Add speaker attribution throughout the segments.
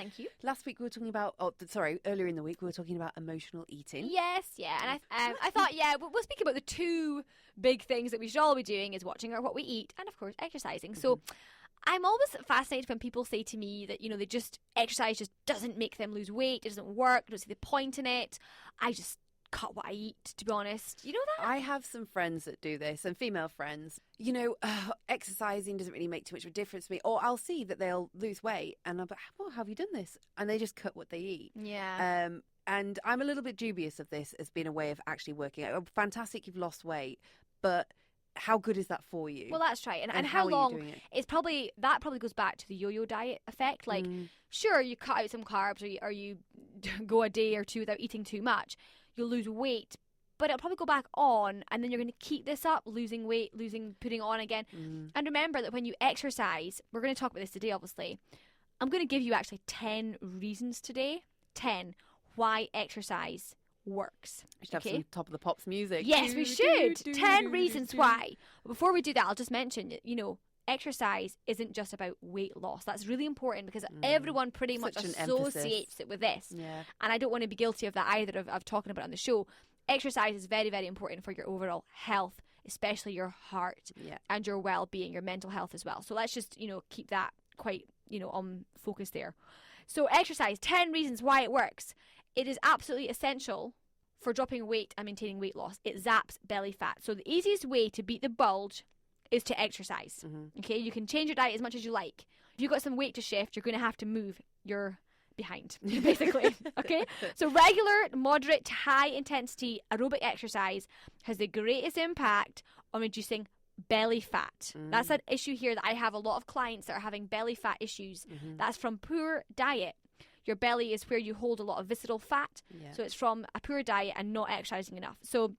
Speaker 1: thank you.
Speaker 2: Last week we were talking about, earlier in the week we were talking about emotional eating.
Speaker 1: Yes, yeah. And I thought, we'll speak about the two big things that we should all be doing is watching what we eat and, of course, exercising. So I'm always fascinated when people say to me that, they just, exercise just doesn't make them lose weight, it doesn't work, I don't see the point in it. I just cut what I eat, to be honest. You know that?
Speaker 2: I have some friends that do this, and female friends. Exercising doesn't really make too much of a difference to me. Or I'll see that they'll lose weight, and I'm like, well, how have you done this? And they just cut what they eat.
Speaker 1: Yeah.
Speaker 2: And I'm a little bit dubious of this as being a way of actually working out. Oh, fantastic, you've lost weight, but how good is that for you?
Speaker 1: Well, that's right. And
Speaker 2: how
Speaker 1: long?
Speaker 2: are you doing it?
Speaker 1: It's probably goes back to the yo-yo diet effect. Like, sure, you cut out some carbs or you go a day or two without eating too much, you'll lose weight, but it'll probably go back on, and then you're going to keep this up, losing weight, putting on again. And remember that when you exercise, we're going to talk about this today, obviously. I'm going to give you actually 10 reasons today, 10 why exercise works.
Speaker 2: We should have some Top of the Pops music.
Speaker 1: Yes, we should. 10 reasons why. But before we do that, I'll just mention, exercise isn't just about weight loss. That's really important because everyone pretty much associates it with this.
Speaker 2: Yeah.
Speaker 1: And I don't want to be guilty of that either, of talking about it on the show. Exercise is very, very important for your overall health, especially your heart and your well-being, your mental health as well. So let's just, keep that quite, on focus there. So exercise, 10 reasons why it works. It is absolutely essential for dropping weight and maintaining weight loss. It zaps belly fat. So the easiest way to beat the bulge is to exercise. Okay, you can change your diet as much as you like. If you've got some weight to shift, you're going to have to move your behind, basically. Okay, so regular, moderate to high intensity aerobic exercise has the greatest impact on reducing belly fat. That's an issue here that I have a lot of clients that are having belly fat issues. That's from poor diet. Your belly is where you hold a lot of visceral fat. So it's from a poor diet and not exercising enough. So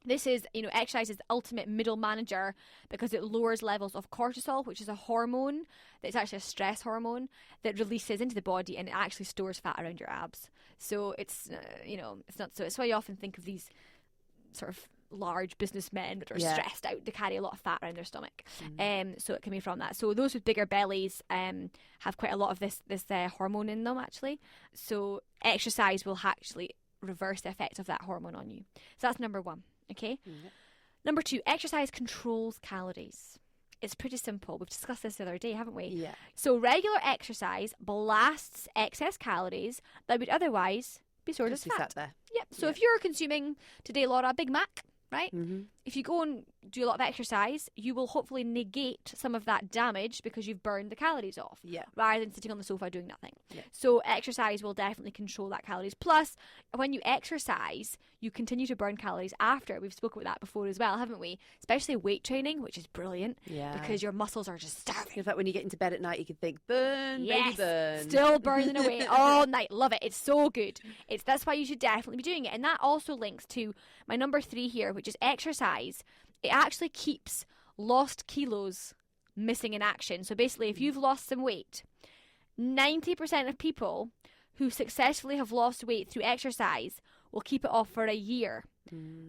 Speaker 1: this is, exercise is the ultimate middle manager because it lowers levels of cortisol, which is a hormone that's actually a stress hormone that releases into the body and it actually stores fat around your abs. So it's, it's not so. It's why you often think of these sort of large businessmen that are stressed out. They carry a lot of fat around their stomach. So it can be from that. So those with bigger bellies have quite a lot of this hormone in them, actually. So exercise will actually reverse the effect of that hormone on you. So that's number one. Okay. Number 2, exercise controls calories. It's pretty simple. We've discussed this the other day, haven't we?
Speaker 2: Yeah.
Speaker 1: So regular exercise blasts excess calories that would otherwise be stored as fat.
Speaker 2: Sat there.
Speaker 1: Yep. So if you're consuming today, Laura, a Big Mac, right? If you go and do a lot of exercise, you will hopefully negate some of that damage because you've burned the calories off, rather than sitting on the sofa doing nothing. So exercise will definitely control that calories. Plus, when you exercise, you continue to burn calories after. We've spoken about that before as well, haven't we? Especially weight training, which is brilliant because your muscles are just starving.
Speaker 2: In fact, when you get into bed at night, you can think, burn, baby, burn.
Speaker 1: Still burning away all night. Love it. It's so good. That's why you should definitely be doing it. And that also links to my number 3 here, which is exercise. It actually keeps lost kilos missing in action. So basically, if you've lost some weight, 90% of people who successfully have lost weight through exercise will keep it off for a year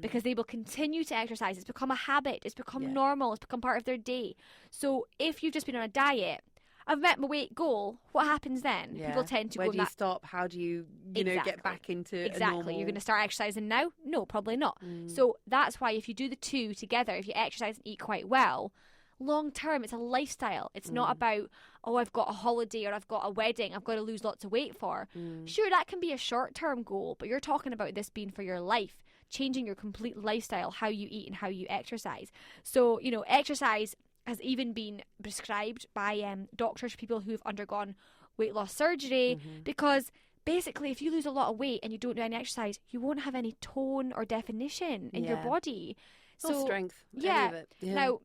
Speaker 1: because they will continue to exercise. It's become a habit. It's become normal. It's become part of their day. So if you've just been on a diet, I've met my weight goal, what happens then? People tend to
Speaker 2: Where
Speaker 1: go...
Speaker 2: do you stop? How do you, get back into a normal...
Speaker 1: You're going to start exercising now? No, probably not. So that's why if you do the two together, if you exercise and eat quite well, long term, it's a lifestyle. It's not about, I've got a holiday or I've got a wedding, I've got to lose lots of weight for. Sure, that can be a short-term goal, but you're talking about this being for your life, changing your complete lifestyle, how you eat and how you exercise. So, exercise has even been prescribed by doctors for people who've undergone weight loss surgery because basically if you lose a lot of weight and you don't do any exercise, you won't have any tone or definition in your body.
Speaker 2: So strength.
Speaker 1: Yeah.
Speaker 2: Any of it. Yeah.
Speaker 1: Now,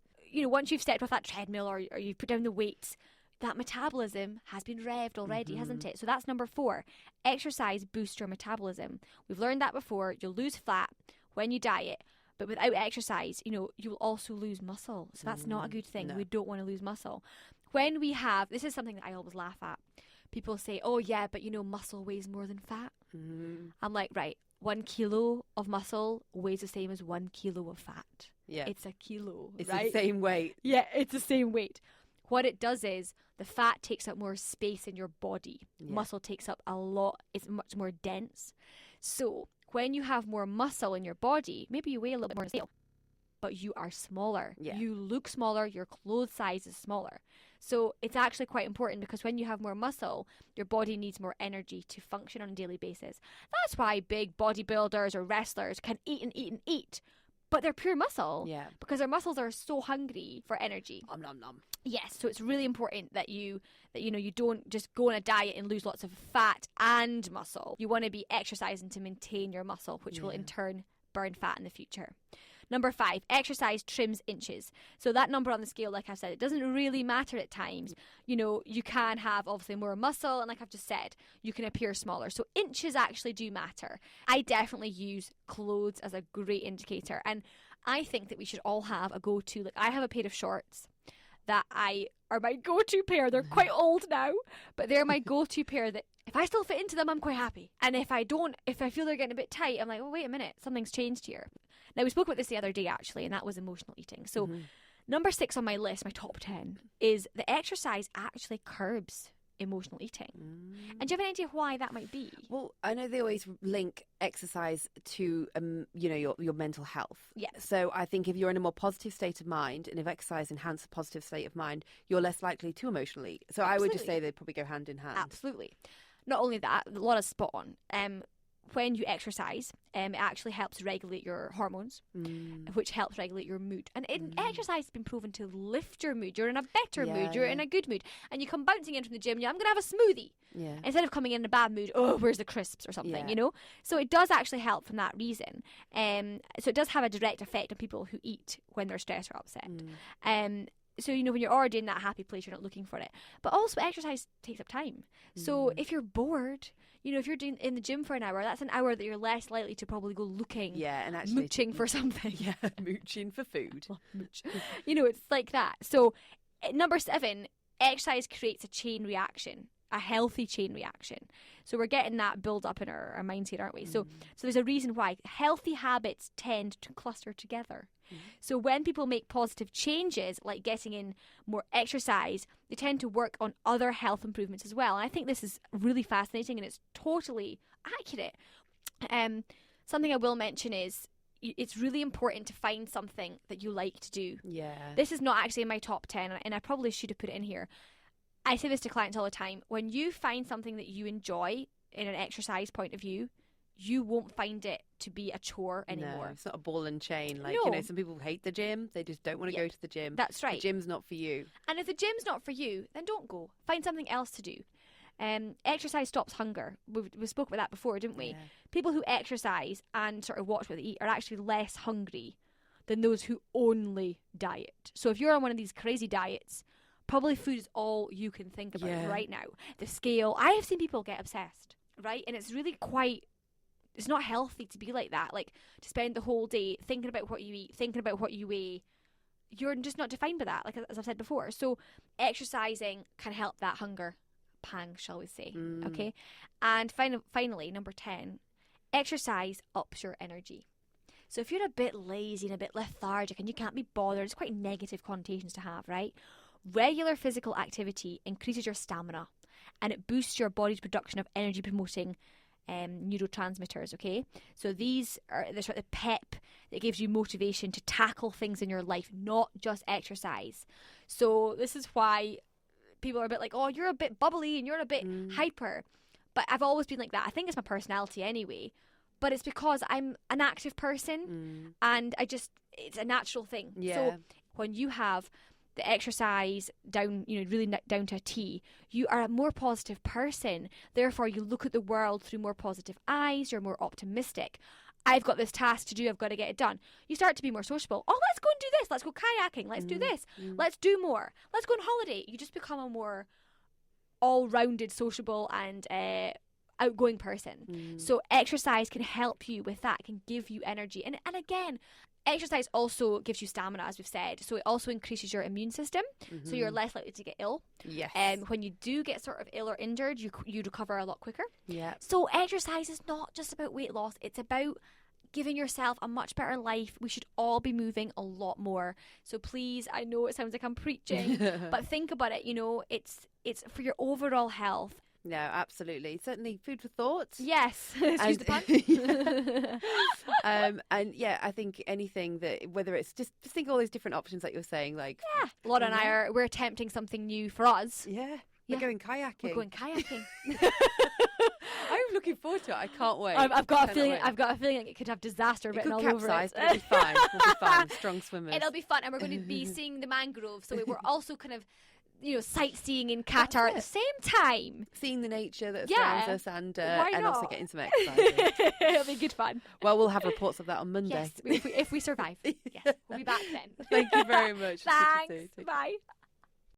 Speaker 1: once you've stepped off that treadmill or you've put down the weights, that metabolism has been revved already, hasn't it? So that's number 4. Exercise boosts your metabolism. We've learned that before. You'll lose fat when you diet. But without exercise, you will also lose muscle. So that's not a good thing. No. We don't want to lose muscle. When we have, this is something that I always laugh at. People say, oh yeah, but muscle weighs more than fat. I'm like, right, 1 kilo of muscle weighs the same as 1 kilo of fat.
Speaker 2: Yeah.
Speaker 1: It's a kilo,
Speaker 2: It's
Speaker 1: right?
Speaker 2: the same weight.
Speaker 1: Yeah, it's the same weight. what it does is the fat takes up more space in your body.
Speaker 2: Yeah.
Speaker 1: Muscle takes up a lot. It's much more dense. So when you have more muscle in your body, maybe you weigh a little bit more on the scale, but you are smaller.
Speaker 2: Yeah.
Speaker 1: You look smaller. Your clothes size is smaller. So it's actually quite important because when you have more muscle, your body needs more energy to function on a daily basis. That's why big bodybuilders or wrestlers can eat and eat and eat, but they're pure muscle.
Speaker 2: Yeah.
Speaker 1: Because their muscles are so hungry for energy.
Speaker 2: Nom nom nom.
Speaker 1: Yes, so it's really important that you don't just go on a diet and lose lots of fat and muscle. You want to be exercising to maintain your muscle, which will in turn burn fat in the future. Number 5, exercise trims inches. So that number on the scale, like I've said, it doesn't really matter at times. You can have obviously more muscle, and like I've just said, you can appear smaller. So inches actually do matter. I definitely use clothes as a great indicator, and I think that we should all have a go-to. Like I have a pair of shorts that are my go-to pair. They're quite old now, but they're my go-to pair that if I still fit into them, I'm quite happy. And if I feel they're getting a bit tight, I'm like, oh, wait a minute, something's changed here. Now, we spoke about this the other day, actually, and that was emotional eating. So number 6 on my list, my top 10, is the exercise actually curbs emotional eating. And do you have an idea why that might be?
Speaker 2: Well, I know they always link exercise to your mental health.
Speaker 1: Yeah.
Speaker 2: So I think if you're in a more positive state of mind, and if exercise enhances a positive state of mind, you're less likely to emotionally eat. So I would just say they probably go hand in hand.
Speaker 1: Absolutely. Not only that, a lot of spot on. When you exercise, it actually helps regulate your hormones, which helps regulate your mood. And exercise has been proven to lift your mood. You're in a better mood. You're in a good mood. And you come bouncing in from the gym, I'm going to have a smoothie.
Speaker 2: Yeah.
Speaker 1: Instead of coming in a bad mood, where's the crisps or something, So it does actually help from that reason. So it does have a direct effect on people who eat when they're stressed or upset. So, when you're already in that happy place, you're not looking for it. But also exercise takes up time. So if you're bored, if you're doing in the gym for an hour, that's an hour that you're less likely to probably go looking,
Speaker 2: and actually
Speaker 1: mooching for something.
Speaker 2: Yeah, mooching for food.
Speaker 1: It's like that. So number 7, exercise creates a chain reaction, a healthy chain reaction. So we're getting that build up in our minds here, aren't we? So there's a reason why healthy habits tend to cluster together. So when people make positive changes, like getting in more exercise, they tend to work on other health improvements as well. And I think this is really fascinating and it's totally accurate. Something I will mention is it's really important to find something that you like to do.
Speaker 2: Yeah.
Speaker 1: This is not actually in my top 10, and I probably should have put it in here. I say this to clients all the time. When you find something that you enjoy in an exercise point of view, you won't find it to be a chore anymore.
Speaker 2: No, it's not a ball and chain. Like,
Speaker 1: No.
Speaker 2: Some people hate the gym. They just don't want to go to the gym.
Speaker 1: That's right.
Speaker 2: The gym's not for you.
Speaker 1: And if the gym's not for you, then don't go. Find something else to do. Exercise stops hunger. We spoke about that before, didn't we?
Speaker 2: Yeah.
Speaker 1: People who exercise and sort of watch what they eat are actually less hungry than those who only diet. So if you're on one of these crazy diets, probably food is all you can think about right now. The scale. I have seen people get obsessed, right? And it's really it's not healthy to be like that. Like, to spend the whole day thinking about what you eat, thinking about what you weigh. You're just not defined by that, like as I've said before. So exercising can help that hunger pang, shall we say. Okay. And finally, number 10, exercise ups your energy. So if you're a bit lazy and a bit lethargic and you can't be bothered, it's quite negative connotations to have, right? Regular physical activity increases your stamina and it boosts your body's production of energy promoting neurotransmitters, okay? So these are the sort of pep that gives you motivation to tackle things in your life, not just exercise. So this is why people are a bit like, oh, you're a bit bubbly and you're a bit hyper. But I've always been like that. I think it's my personality anyway. But it's because I'm an active person and it's a natural thing.
Speaker 2: Yeah.
Speaker 1: So when you have the exercise down, really down to a T, you are a more positive person. Therefore, you look at the world through more positive eyes. You're more optimistic. I've got this task to do. I've got to get it done. You start to be more sociable. Oh, let's go and do this. Let's go kayaking. Let's do this. Let's do more. Let's go on holiday. You just become a more all-rounded, sociable and outgoing person. So exercise can help you with that. It can give you energy. And again, exercise also gives you stamina, as we've said. So it also increases your immune system. So you're less likely to get ill.
Speaker 2: Yes.
Speaker 1: When you do get sort of ill or injured, you recover a lot quicker.
Speaker 2: Yeah.
Speaker 1: So exercise is not just about weight loss. It's about giving yourself a much better life. We should all be moving a lot more. So please, I know it sounds like I'm preaching, but think about it, you know, it's for your overall health.
Speaker 2: No, absolutely. Certainly food for thought.
Speaker 1: Yes. Excuse the pun.
Speaker 2: And yeah, I think anything that, whether it's just think of all those different options that you're saying, like.
Speaker 1: Yeah. Laura and I we're attempting something new for us.
Speaker 2: Yeah. We're going kayaking.
Speaker 1: We're going kayaking.
Speaker 2: I'm looking forward to it. I can't wait.
Speaker 1: I've got a feeling like it could have disaster written all over it.
Speaker 2: But it'll be fine. We'll be fine. Strong swimmers.
Speaker 1: It'll be fun, and we're going to be seeing the mangrove. So we're also kind of, you know, sightseeing in Qatar at the same time.
Speaker 2: Seeing the nature that surrounds us and also getting some exercise.
Speaker 1: It'll be good fun.
Speaker 2: Well, we'll have reports of that on Monday.
Speaker 1: Yes, if we survive. Yes, we'll be back then.
Speaker 2: Thank you very much.
Speaker 1: Thanks. Bye.